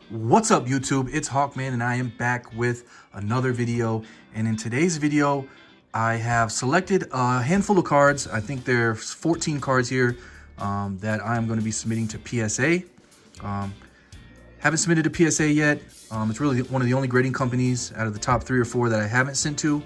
What's up YouTube? It's Hawkman and I am back with another video, and in today's video I have selected a handful of cards. I think there's 14 cards here that I'm going to be submitting to PSA. Haven't submitted to PSA yet. It's really one of the only grading companies out of the top 3 or 4 that I haven't sent to.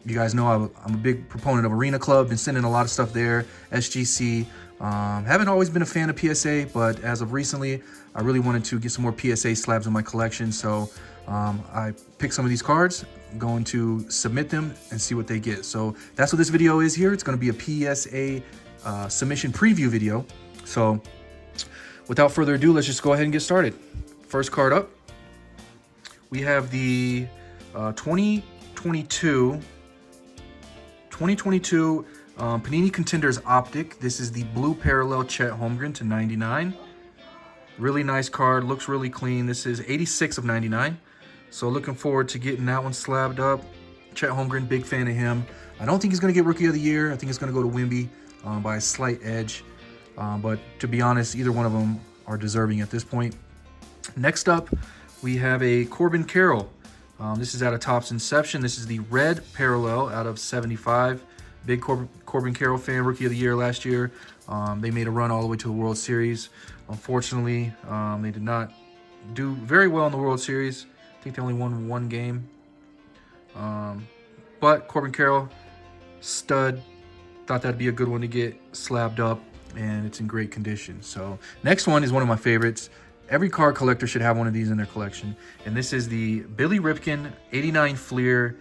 You guys know I'm a big proponent of Arena Club, been sending a lot of stuff there, SGC. Haven't always been a fan of PSA, but as of recently, I really wanted to get some more PSA slabs in my collection. So I picked some of these cards, going to submit them and see what they get. So that's what this video is here. It's going to be a PSA submission preview video. So without further ado, let's just go ahead and get started. First card up, we have the 2022 Panini Contenders Optic. This is the blue parallel Chet Holmgren to 99. Really nice card, looks really clean. This is 86 of 99. So looking forward to getting that one slabbed up. Chet Holmgren, big fan of him. I don't think he's going to get Rookie of the Year. I think it's going to go to Wemby by a slight edge. But to be honest, either one of them are deserving at this point. Next up, we have a Corbin Carroll. This is out of Topps Inception. This is the red parallel out of 75. Big Corbin Carroll fan, Rookie of the Year last year. They made a run all the way to the World Series. Unfortunately, they did not do very well in the World Series. I think they only won 1 game. But Corbin Carroll, stud. Thought that'd be a good one to get slabbed up, and it's in great condition. So next one is one of my favorites. Every card collector should have one of these in their collection. And this is the Billy Ripken 89 Fleer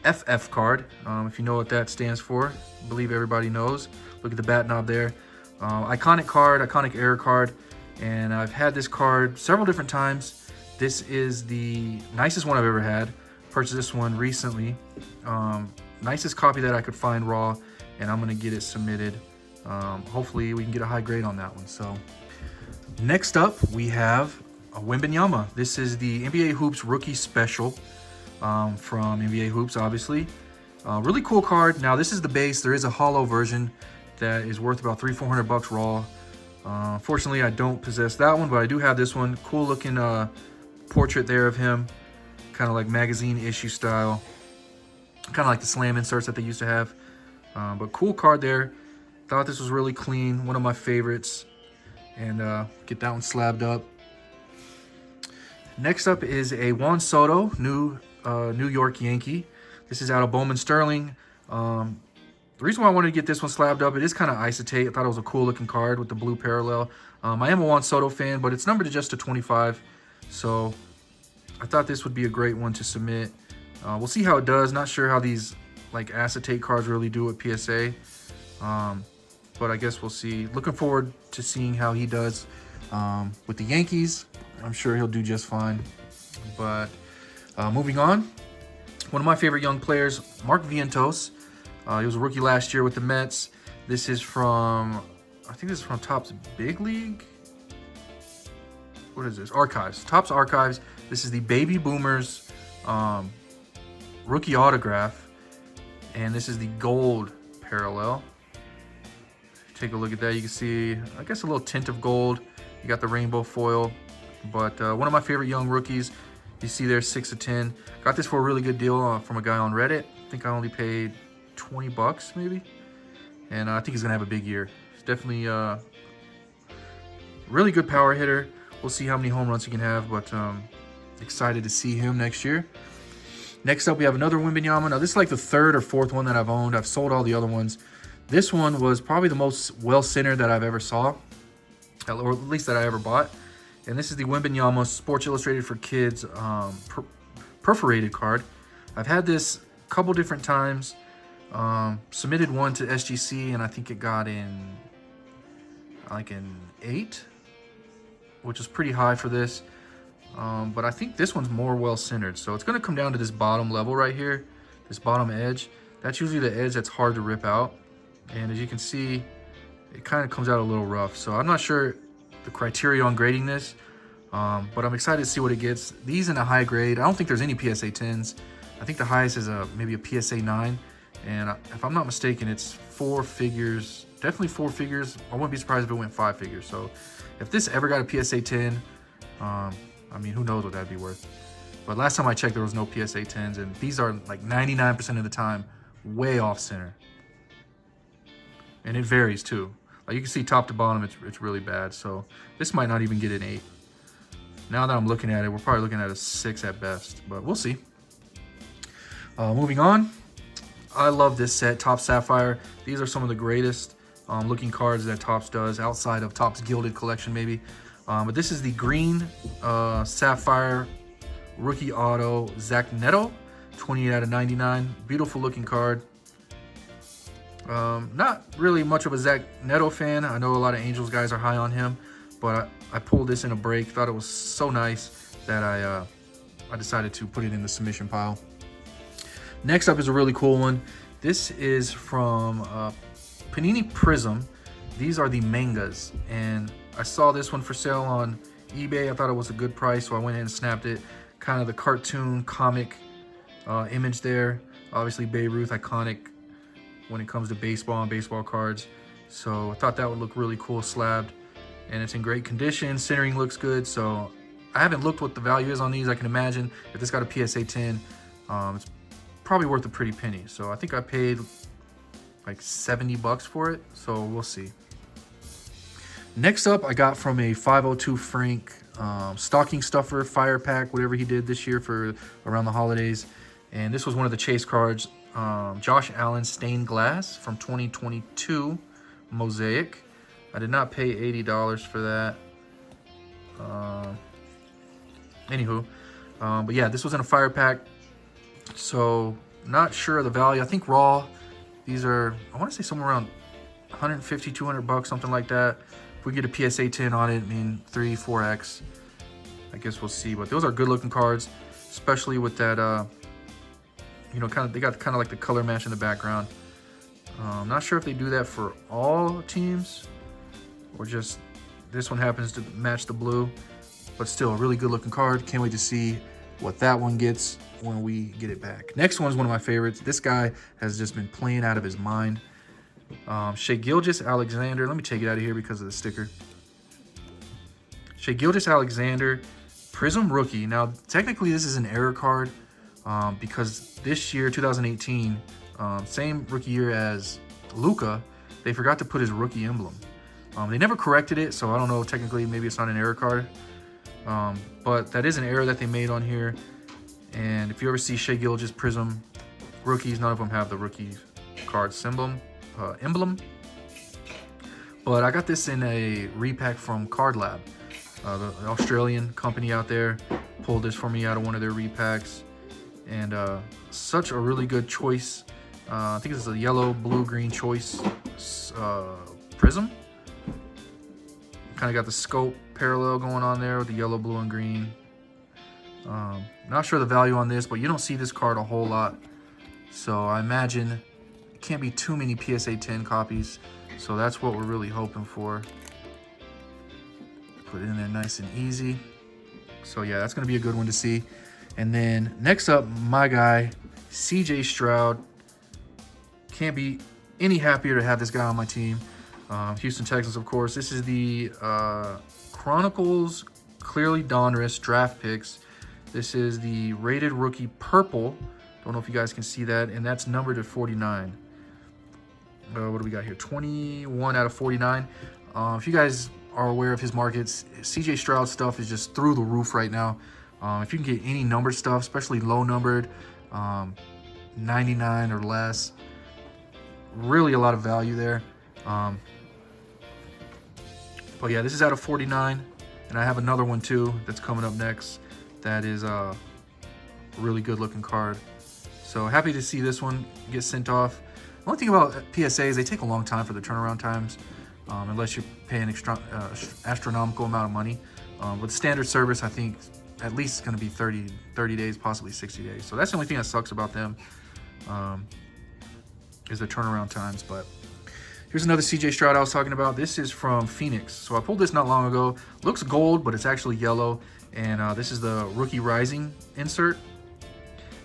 FF card. If you know what that stands for, I believe everybody knows. Look at the bat knob there. Iconic card, iconic era card. And I've had this card several different times. This is the nicest one I've ever had. Purchased this one recently. Nicest copy that I could find raw. And I'm going to get it submitted. Hopefully we can get a high grade on that one. So next up, we have a Wembanyama. This is the NBA Hoops Rookie Special from NBA Hoops, obviously. Really cool card. Now, this is the base. There is a hollow version that is worth about $300-400 bucks raw. Fortunately, I don't possess that one, but I do have this one. Cool looking portrait there of him. Kind of like magazine issue style. Kind of like the slam inserts that they used to have. But cool card there. Thought this was really clean. One of my favorites. And get that one slabbed up. Next up is a Juan Soto, New York Yankee. This is out of Bowman Sterling. The reason why I wanted to get this one slabbed up, it is kind of isotate. I thought it was a cool looking card with the blue parallel. I am a Juan Soto fan, but it's numbered to just to 25. So I thought this would be a great one to submit. We'll see how it does. Not sure how these like acetate cards really do at PSA. But I guess we'll see. Looking forward to seeing how he does with the Yankees. I'm sure he'll do just fine. But moving on, one of my favorite young players, Mark Vientos. He was a rookie last year with the Mets. This is from, I think this is from Topps Big League. What is this? Archives. Topps Archives. This is the Baby Boomers rookie autograph. And this is the gold parallel. Take a look at that. You can see, I guess, a little tint of gold. You got the rainbow foil. But one of my favorite young rookies. You see there, 6 of 10. Got this for a really good deal from a guy on Reddit. I think I only paid 20 bucks maybe. And I think he's going to have a big year. He's definitely really good power hitter. We'll see how many home runs he can have. But excited to see him next year. Next up, we have another Wembanyama. Now, this is like the 3rd or 4th one that I've owned. I've sold all the other ones. This one was probably the most well-centered that I've ever saw, or at least that I ever bought. And this is the Wembanyama Sports Illustrated for Kids perforated card. I've had this a couple different times. Submitted one to SGC, and I think it got in like an 8, which is pretty high for this. But I think this one's more well-centered. So it's going to come down to this bottom level right here, this bottom edge. That's usually the edge that's hard to rip out. And as you can see, it kind of comes out a little rough. So I'm not sure the criteria on grading this, but I'm excited to see what it gets. These in a high grade, I don't think there's any PSA 10s. I think the highest is maybe a PSA 9. And if I'm not mistaken, it's 4 figures, definitely 4 figures. I wouldn't be surprised if it went 5 figures. So if this ever got a PSA 10, I mean, who knows what that'd be worth. But last time I checked, there was no PSA 10s, and these are like 99% of the time way off center. And it varies too. Like you can see top to bottom, it's really bad. So this might not even get an 8. Now that I'm looking at it, we're probably looking at a 6 at best, but we'll see. Moving on, I love this set, Topps Sapphire. These are some of the greatest looking cards that Topps does, outside of Topps Gilded collection maybe. But this is the green Sapphire rookie auto Zach Neto, 28 out of 99. Beautiful looking card. Not really much of a Zach Neto fan. I know a lot of Angels guys are high on him, but I pulled this in a break. Thought it was so nice that I decided to put it in the submission pile. Next up is a really cool one. This is from Panini Prism. These are the Mangas, and I saw this one for sale on eBay. I thought it was a good price, so I went in and snapped it. Kind of the cartoon comic image there. Obviously Babe Ruth, iconic when it comes to baseball and baseball cards. So I thought that would look really cool slabbed, and it's in great condition. Centering looks good. So I haven't looked what the value is on these. I can imagine if this got a PSA 10, it's probably worth a pretty penny. So I think I paid like 70 bucks for it. So we'll see. Next up, I got from a 502 Frank stocking stuffer fire pack, whatever he did this year for around the holidays. And this was one of the chase cards. Josh Allen stained glass from 2022 Mosaic. I did not pay $80 for that. Anywho, but yeah, this was in a fire pack. So not sure of the value. I think raw, these are, I want to say somewhere around 150, 200 bucks, something like that. If we get a PSA 10 on it, I mean 3, 4X, I guess we'll see. But those are good looking cards, especially with that, you know, kind of, they got kind of like the color match in the background. I'm not sure if they do that for all teams or just this one happens to match the blue, but still a really good looking card. Can't wait to see what that one gets when we get it back. Next one is one of my favorites. This guy has just been playing out of his mind. Shai Gilgeous-Alexander. Let me take it out of here because of the sticker. Shai Gilgeous-Alexander, Prism rookie. Now, technically, this is an error card because this year, 2018, same rookie year as Luka, they forgot to put his rookie emblem. They never corrected it, so I don't know. Technically, maybe it's not an error card. But that is an error that they made on here. And if you ever see Shai Gilgeous Prism rookies, none of them have the rookie card emblem. But I got this in a repack from Card Lab, the Australian company out there. Pulled this for me out of one of their repacks, and such a really good choice. I think this is a yellow, blue, green choice prism. Kind of got the scope parallel going on there with the yellow, blue, and green. Not sure the value on this, but you don't see this card a whole lot, so I imagine it can't be too many PSA 10 copies, so that's what we're really hoping for. Put it in there nice and easy. So yeah, that's going to be a good one to see. And then next up, my guy, CJ Stroud. Can't be any happier to have this guy on my team. Houston Texans, of course. This is the Chronicles Clearly Donruss draft picks. This is the rated rookie purple. Don't know if you guys can see that. And that's numbered to 49. What do we got here? 21 out of 49. If you guys are aware of his markets, CJ Stroud stuff is just through the roof right now. If you can get any numbered stuff, especially low numbered, 99 or less, really a lot of value there. But yeah, this is out of 49, and I have another one too that's coming up next. That is a really good looking card. So happy to see this one get sent off. The only thing about PSAs, they take a long time for the turnaround times, unless you're paying an astronomical amount of money. With standard service, I think at least it's going to be 30 days, possibly 60 days. So that's the only thing that sucks about them, is the turnaround times. But here's another CJ Stroud I was talking about. This is from Phoenix. So I pulled this not long ago. Looks gold, but it's actually yellow. And this is the Rookie Rising insert.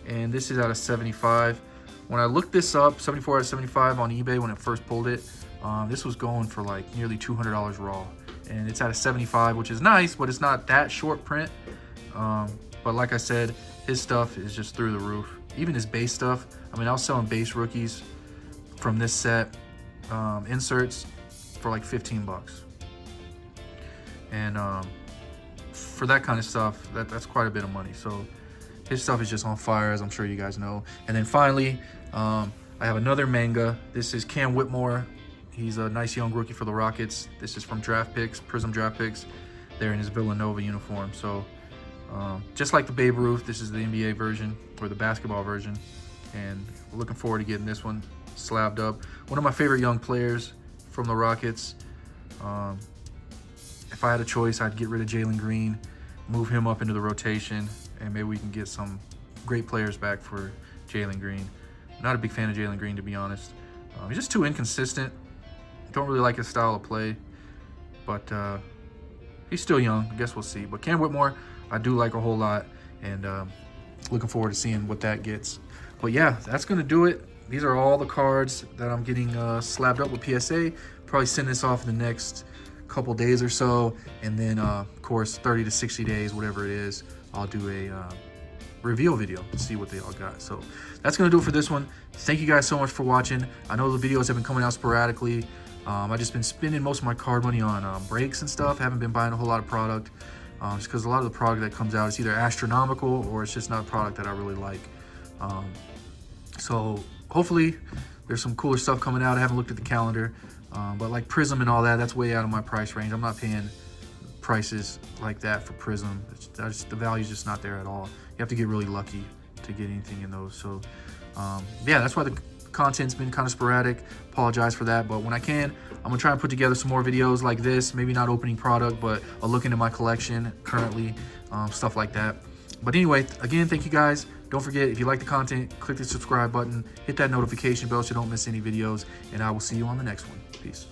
And this is out of 75. When I looked this up, 74 out of 75 on eBay when it first pulled it, this was going for like nearly $200 raw. And it's at a 75, which is nice, but it's not that short print. But like I said, his stuff is just through the roof. Even his base stuff. I mean, I was selling base rookies from this set, inserts, for like 15 bucks. And for that kind of stuff, that's quite a bit of money. So his stuff is just on fire, as I'm sure you guys know. And then finally, I have another Manga. This is Cam Whitmore. He's a nice young rookie for the Rockets. This is from Draft Picks, Prism Draft Picks. They're in his Villanova uniform. So just like the Babe Ruth, this is the NBA version, or the basketball version. And we're looking forward to getting this one slabbed up. One of my favorite young players from the Rockets. If I had a choice, I'd get rid of Jalen Green, move him up into the rotation, and maybe we can get some great players back for Jalen Green. Not a big fan of Jalen Green, to be honest. He's just too inconsistent. Don't really like his style of play, but he's still young. I guess we'll see. But Cam Whitmore, I do like a whole lot, and looking forward to seeing what that gets. But yeah, that's going to do it. These are all the cards that I'm getting slabbed up with PSA. Probably send this off in the next couple days or so, and then of course 30 to 60 days, whatever it is, I'll do a reveal video to see what they all got. So that's going to do it for this one. Thank you guys so much for watching. I know the videos have been coming out sporadically. I've just been spending most of my card money on breaks and stuff. Haven't been buying a whole lot of product, just because a lot of the product that comes out is either astronomical or it's just not a product that I really like. So hopefully there's some cooler stuff coming out. I haven't looked at the calendar, but like Prism and all that, that's way out of my price range. I'm not paying prices like that for Prism. The value's just not there at all. You have to get really lucky to get anything in those. So yeah, that's why the content's been kind of sporadic. Apologize for that, but when I can, I'm gonna try and put together some more videos like this. Maybe not opening product, but a look into my collection currently, stuff like that. But anyway, again, thank you guys. Don't forget, if you like the content, click the subscribe button, hit that notification bell so you don't miss any videos, and I will see you on the next one. Peace.